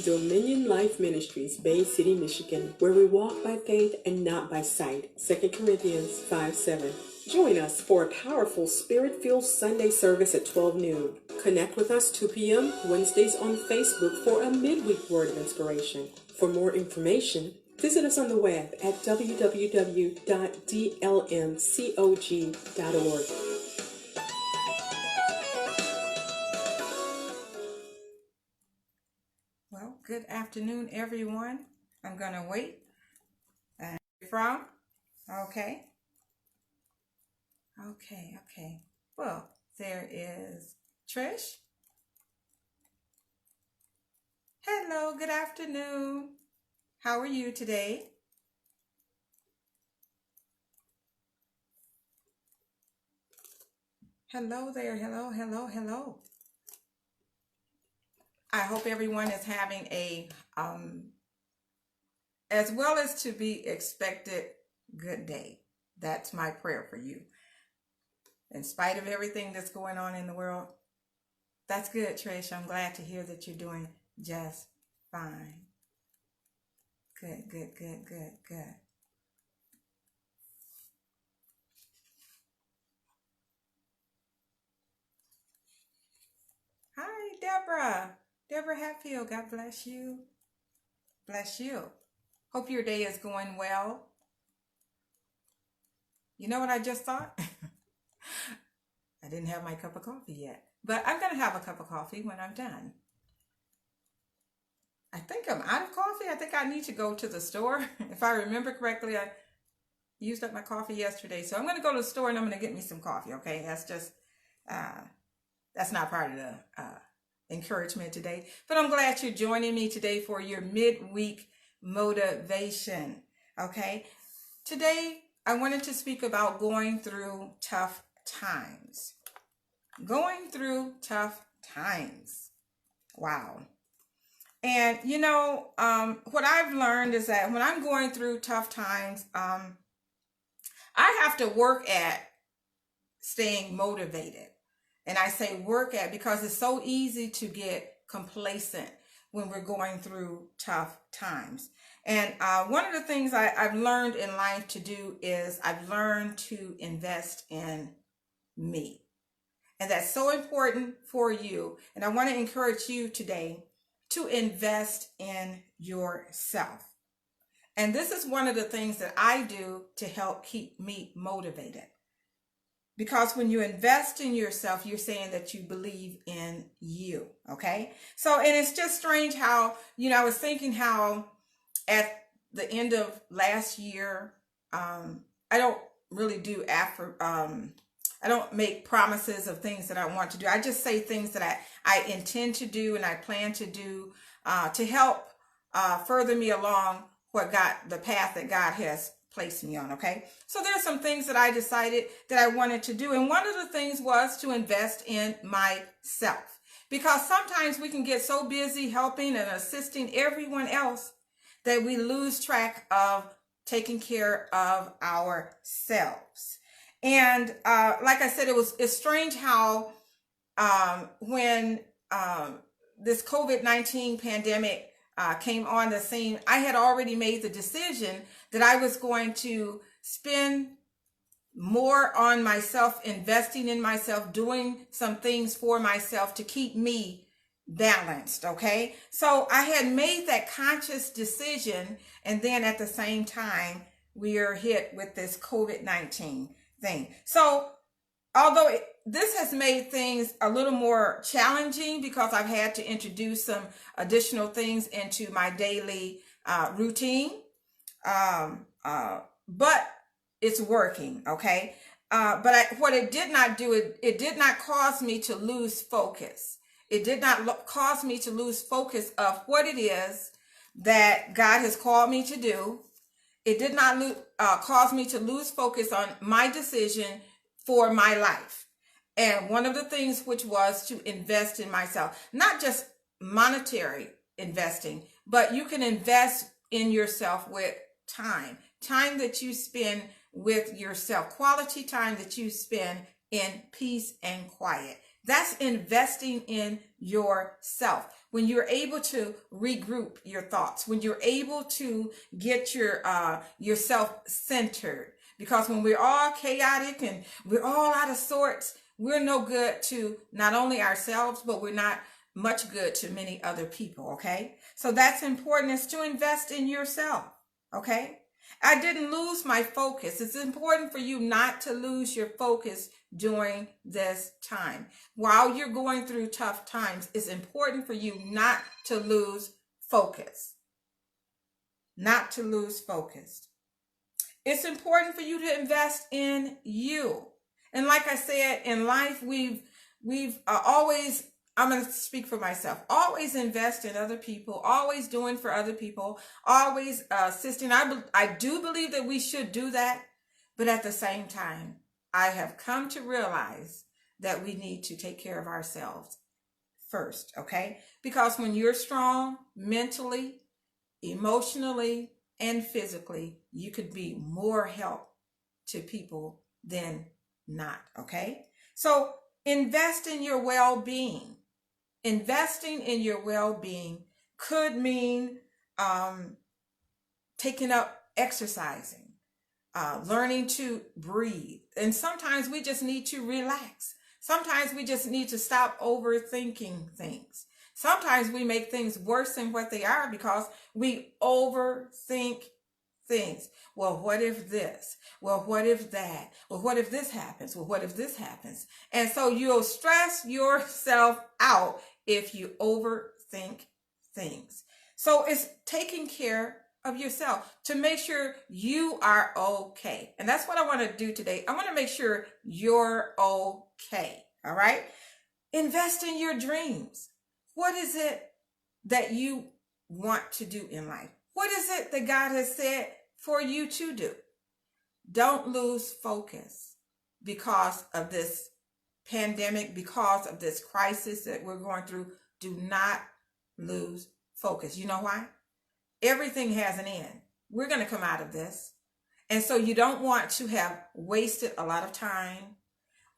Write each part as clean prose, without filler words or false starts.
Dominion Life Ministries, Bay City, Michigan, where we walk by faith and not by sight. 2 Corinthians 5:7. Join us for a powerful Spirit-filled Sunday service at 12 noon. Connect with us 2 p.m. Wednesdays on Facebook for a midweek word of inspiration. For more information, visit us on the web at www.dlmcog.org. Well, good afternoon, everyone. I'm going to wait. From? Okay. Okay. Well, there is Trish. Hello, good afternoon. How are you today? Hello there. Hello. I hope everyone is having a, as well as to be expected, good day. That's my prayer for you. In spite of everything that's going on in the world, that's good, Trish. I'm glad to hear that you're doing just fine. Good. Hi, Deborah. Deborah Hatfield, God bless you. Bless you. Hope your day is going well. You know what I just thought? I didn't have my cup of coffee yet, but I'm going to have a cup of coffee when I'm done. I think I'm out of coffee. I think I need to go to the store. If I remember correctly, I used up my coffee yesterday. So I'm going to go to the store and I'm going to get me some coffee, okay? That's just, that's not part of the encouragement today. But I'm glad you're joining me today for your midweek motivation, okay? Today, I wanted to speak about going through tough times. Going through tough times. Wow. And, you know, what I've learned is that when I'm going through tough times, I have to work at staying motivated. And I say work at because it's so easy to get complacent when we're going through tough times. And one of the things I've learned in life to do is I've learned to invest in me. And that's so important for you. And I want to encourage you today to invest in yourself. And this is one of the things that I do to help keep me motivated. Because when you invest in yourself, you're saying that you believe in you, okay? So, and it's just strange how, you know, I was thinking how at the end of last year, I don't really do I don't make promises of things that I want to do. I just say things that I intend to do and I plan to do to help further me along the path that God has placed me on, okay? So there's some things that I decided that I wanted to do. And one of the things was to invest in myself. Because sometimes we can get so busy helping and assisting everyone else that we lose track of taking care of ourselves. And like I said, it's strange how when this COVID-19 pandemic came on the scene, I had already made the decision that I was going to spend more on myself, investing in myself, doing some things for myself to keep me balanced, okay? So I had made that conscious decision, and then at the same time, we are hit with this COVID-19 thing. So although this has made things a little more challenging because I've had to introduce some additional things into my daily routine, but it's working, okay? But what it did not do, it did not cause me to lose focus. It did not cause me to lose focus of what it is that God has called me to do. It did not cause me to lose focus on my decision for my life. And one of the things which was to invest in myself, not just monetary investing, but you can invest in yourself with time that you spend with yourself, quality time that you spend in peace and quiet. That's investing in yourself. When you're able to regroup your thoughts, when you're able to get yourself centered, because when we're all chaotic and we're all out of sorts, we're no good to not only ourselves, but we're not much good to many other people. Okay, so that's important, is to invest in yourself. Okay, I didn't lose my focus. It's important for you not to lose your focus during this time. While you're going through tough times, it's important for you not to lose focus. Not to lose focus. It's important for you to invest in you. And like I said, in life, we've always, I'm going to speak for myself, always invest in other people, always doing for other people, always assisting. I do believe that we should do that. But at the same time, I have come to realize that we need to take care of ourselves first, okay? Because when you're strong mentally, emotionally, and physically, you could be more help to people than not, okay? So invest in your well-being. Investing in your well-being could mean taking up exercising, learning to breathe. And sometimes we just need to relax. Sometimes we just need to stop overthinking things. Sometimes we make things worse than what they are because we overthink things. Well, what if this? Well, what if that? Well, what if this happens? Well, what if this happens? And so you'll stress yourself out if you overthink things. So it's taking care of yourself to make sure you are okay. And that's what I want to do today. I want to make sure you're okay. All right. Invest in your dreams. What is it that you want to do in life? What is it that God has said for you to do? Don't lose focus because of this pandemic, because of this crisis that we're going through. Do not lose focus. You know why? Everything has an end. We're going to come out of this. And so you don't want to have wasted a lot of time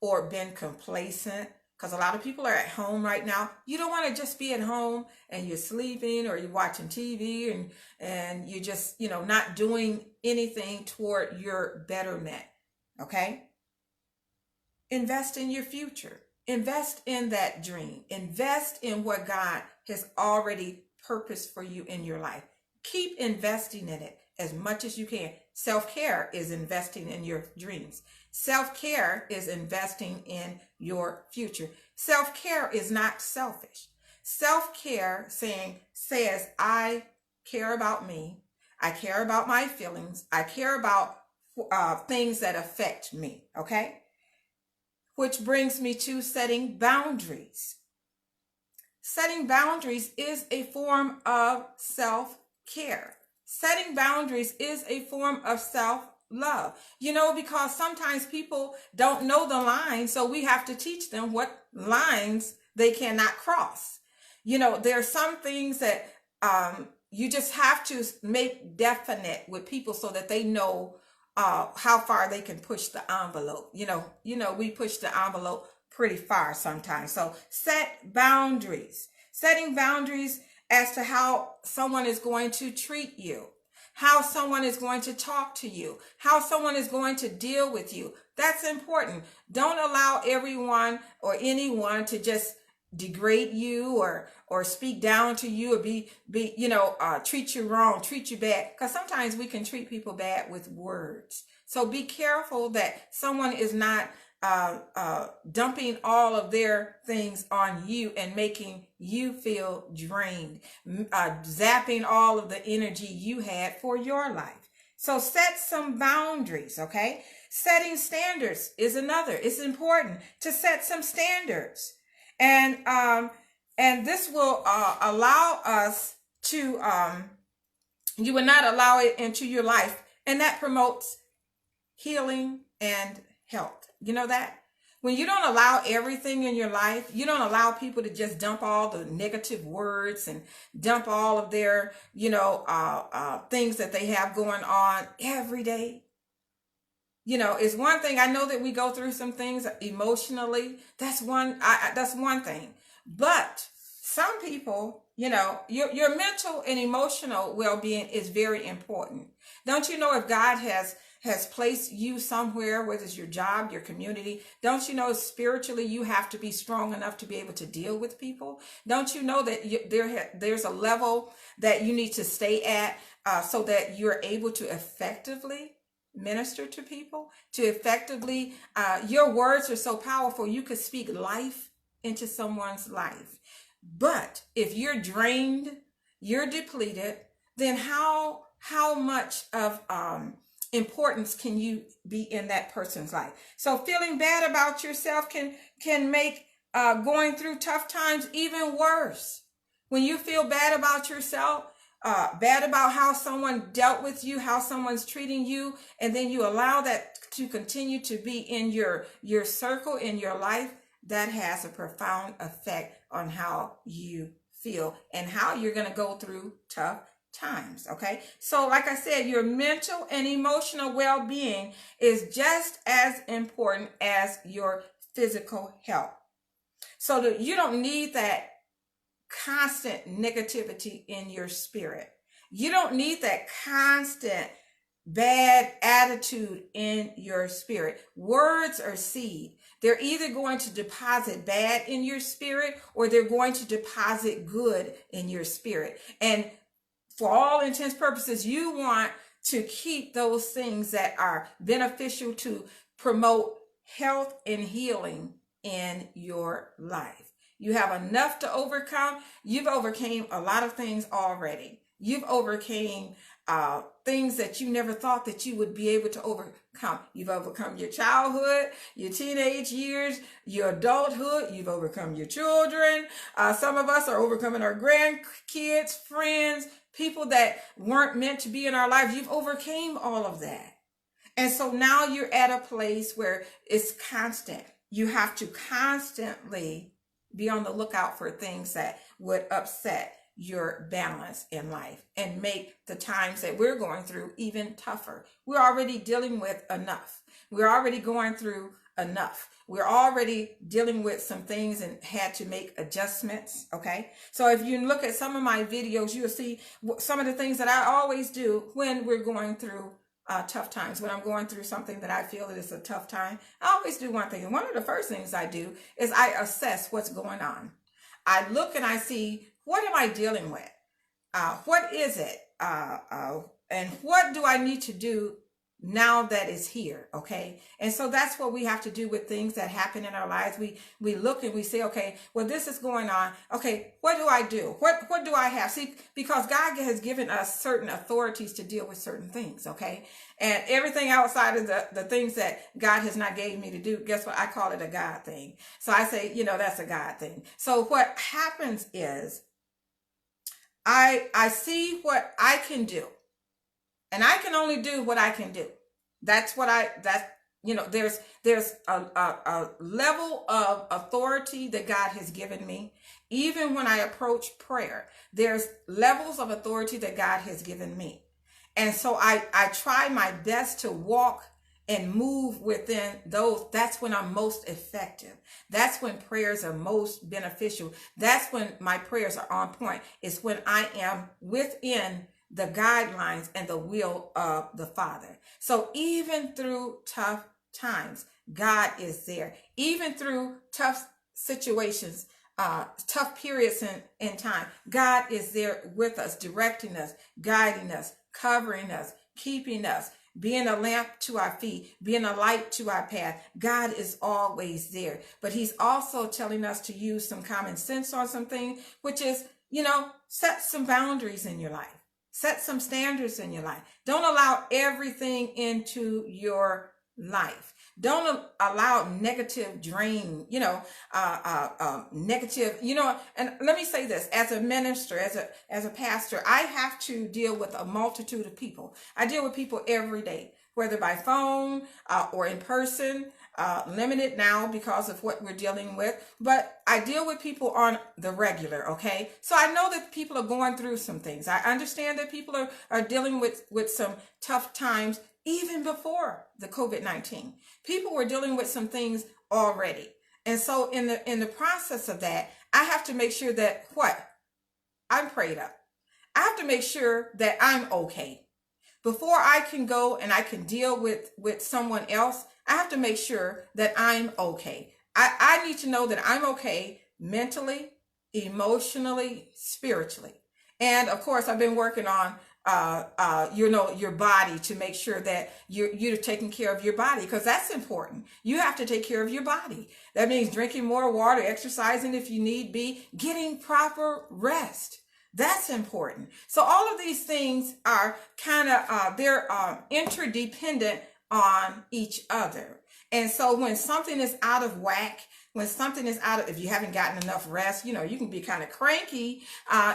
or been complacent, because a lot of people are at home right now. You don't want to just be at home and you're sleeping or you're watching TV and you're just, not doing anything toward your betterment. Okay? Invest in your future. Invest in that dream. Invest in what God has already purposed for you in your life. Keep investing in it as much as you can. Self-care is investing in your dreams. Self-care is investing in your future. Self-care is not selfish. Self-care says, I care about me. I care about my feelings. I care about things that affect me. Okay? Which brings me to setting boundaries. Setting boundaries is a form of self-care. Setting boundaries is a form of self-love. Because sometimes people don't know the line, so we have to teach them what lines they cannot cross. There are some things that you just have to make definite with people so that they know how far they can push the envelope. We push the envelope pretty far sometimes. So set boundaries. Setting boundaries as to how someone is going to treat you, how someone is going to talk to you, how someone is going to deal with you. That's important. Don't allow everyone or anyone to just degrade you or speak down to you or be treat you wrong, treat you bad. Because sometimes we can treat people bad with words. So be careful that someone is not dumping all of their things on you and making you feel drained, zapping all of the energy you had for your life. So set some boundaries, okay? Setting standards is another. It's important to set some standards. And this will allow us to, you will not allow it into your life. And that promotes healing and health. You know that? When you don't allow everything in your life, you don't allow people to just dump all the negative words and dump all of their, things that they have going on every day. It's one thing. I know that we go through some things emotionally. That's that's one thing. But some people, your mental and emotional well-being is very important. Don't you know if God has placed you somewhere, whether it's your job, your community, don't you know spiritually you have to be strong enough to be able to deal with people? Don't you know that there's a level that you need to stay at so that you're able to effectively minister to people, to effectively, your words are so powerful, you could speak life into someone's life. But if you're drained, you're depleted, then how much of importance can you be in that person's life? So feeling bad about yourself can make going through tough times even worse. When you feel bad about yourself, bad about how someone dealt with you, how someone's treating you, and then you allow that to continue to be in your circle, in your life, that has a profound effect on how you feel and how you're going to go through tough times. Okay. So like I said, your mental and emotional well-being is just as important as your physical health. So that you don't need that constant negativity in your spirit. You don't need that constant bad attitude in your spirit. Words are seed. They're either going to deposit bad in your spirit or they're going to deposit good in your spirit. And for all intents and purposes, you want to keep those things that are beneficial to promote health and healing in your life. You have enough to overcome. You've overcame a lot of things already. You've overcame things that you never thought that you would be able to overcome. You've overcome your childhood, your teenage years, your adulthood. You've overcome your children. Some of us are overcoming our grandkids, friends, people that weren't meant to be in our lives. You've overcame all of that. And so now you're at a place where it's constant. You have to constantly be on the lookout for things that would upset your balance in life and make the times that we're going through even tougher. We're already dealing with enough. We're already going through enough. We're already dealing with some things and had to make adjustments. Okay. So if you look at some of my videos, you'll see some of the things that I always do when we're going through tough times. When I'm going through something that I feel that is a tough time, I always do one thing. And one of the first things I do is I assess what's going on. I look and I see, what am I dealing with? What is it? And what do I need to do now that is here? Okay. And so that's what we have to do with things that happen in our lives. We look and we say, okay, well, this is going on. Okay. What do I do? What do I have? See, because God has given us certain authorities to deal with certain things. Okay. And everything outside of the things that God has not gave me to do, guess what? I call it a God thing. So I say, that's a God thing. So what happens is I see what I can do. And I can only do what I can do. There's a level of authority that God has given me. Even when I approach prayer, there's levels of authority that God has given me. And so I try my best to walk and move within those. That's when I'm most effective. That's when prayers are most beneficial. That's when my prayers are on point. It's when I am within the guidelines and the will of the Father. So even through tough times, God is there. Even through tough situations, tough periods in time, God is there with us, directing us, guiding us, covering us, keeping us, being a lamp to our feet, being a light to our path. God is always there. But he's also telling us to use some common sense on something, which is, set some boundaries in your life. Set some standards in your life. Don't allow everything into your life. Don't allow negative drain, negative, and let me say this, as a minister, as a pastor, I have to deal with a multitude of people. I deal with people every day, whether by phone or in person. Limited now because of what we're dealing with, but I deal with people on the regular. Okay. So I know that people are going through some things. I understand that people are dealing with some tough times even before the COVID-19. People were dealing with some things already. And so in the process of that, I have to make sure that I'm prayed up. I have to make sure that I'm okay. Before I can go and I can deal with someone else, I have to make sure that I'm okay. I need to know that I'm okay mentally, emotionally, spiritually. And of course, I've been working on your body to make sure that you're taking care of your body, because that's important. You have to take care of your body. That means drinking more water, exercising if you need be, getting proper rest. That's important. So all of these things are they're interdependent on each other. And so when something is out of whack, when something is if you haven't gotten enough rest, you can be kind of cranky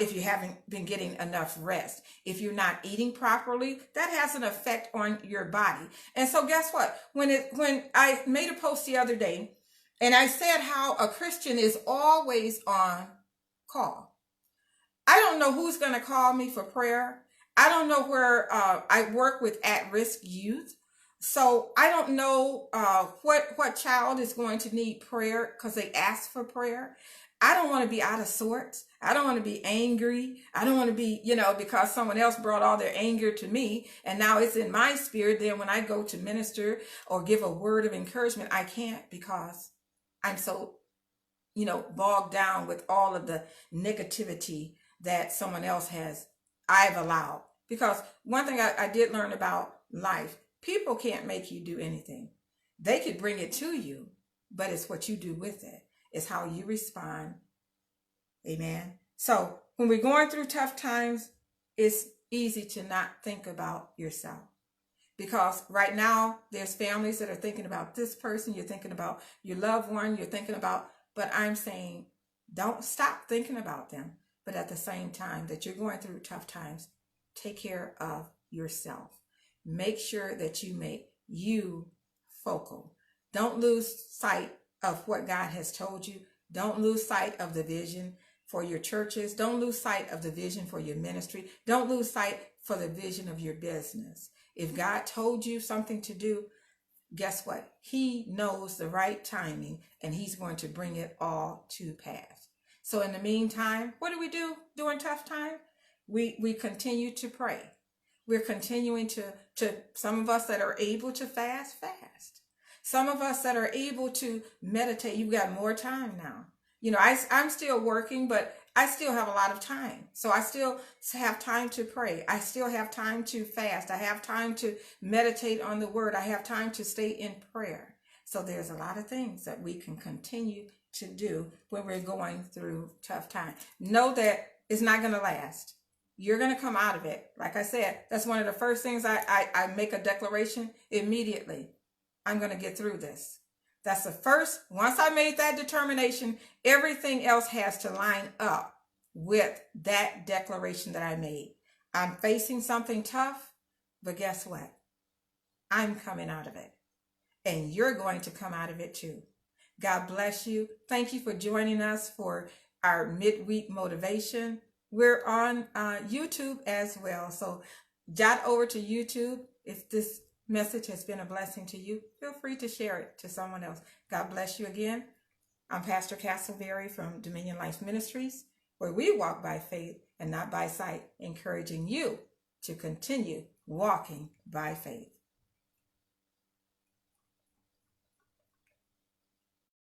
if you haven't been getting enough rest. If you're not eating properly, that has an effect on your body. And so guess what? When I made a post the other day and I said how a Christian is always on call. I don't know who's going to call me for prayer. I don't know where I work with at-risk youth. So I don't know what child is going to need prayer because they ask for prayer. I don't want to be out of sorts. I don't want to be angry. I don't want to be, because someone else brought all their anger to me and now it's in my spirit. Then when I go to minister or give a word of encouragement, I can't because I'm so, bogged down with all of the negativity that someone else I've allowed. Because one thing I did learn about life, people can't make you do anything. They could bring it to you, but it's what you do with it. It's how you respond. Amen. So when we're going through tough times, it's easy to not think about yourself. Because right now, there's families that are thinking about this person. You're thinking about your loved one. You're thinking about, but I'm saying, don't stop thinking about them. But at the same time that you're going through tough times, take care of yourself. Make sure that you make you focal. Don't lose sight of what God has told you. Don't lose sight of the vision for your churches. Don't lose sight of the vision for your ministry. Don't lose sight for the vision of your business. If God told you something to do, guess what? He knows the right timing and he's going to bring it all to pass. So in the meantime, what do we do during tough time? We continue to pray. We're continuing to some of us that are able to fast. Some of us that are able to meditate, you've got more time now. I'm still working, but I still have a lot of time. So I still have time to pray. I still have time to fast. I have time to meditate on the word. I have time to stay in prayer. So there's a lot of things that we can continue to do when we're going through tough time. Know that it's not going to last. You're going to come out of it. Like I said, that's one of the first things I make a declaration immediately. I'm going to get through this. That's the first. Once I made that determination, everything else has to line up with that declaration that I made. I'm facing something tough, but guess what? I'm coming out of it. And you're going to come out of it too. God bless you. Thank you for joining us for our midweek motivation. We're on YouTube as well. So jot over to YouTube. If this message has been a blessing to you, feel free to share it to someone else. God bless you again. I'm Pastor Castleberry from Dominion Life Ministries, where we walk by faith and not by sight, encouraging you to continue walking by faith.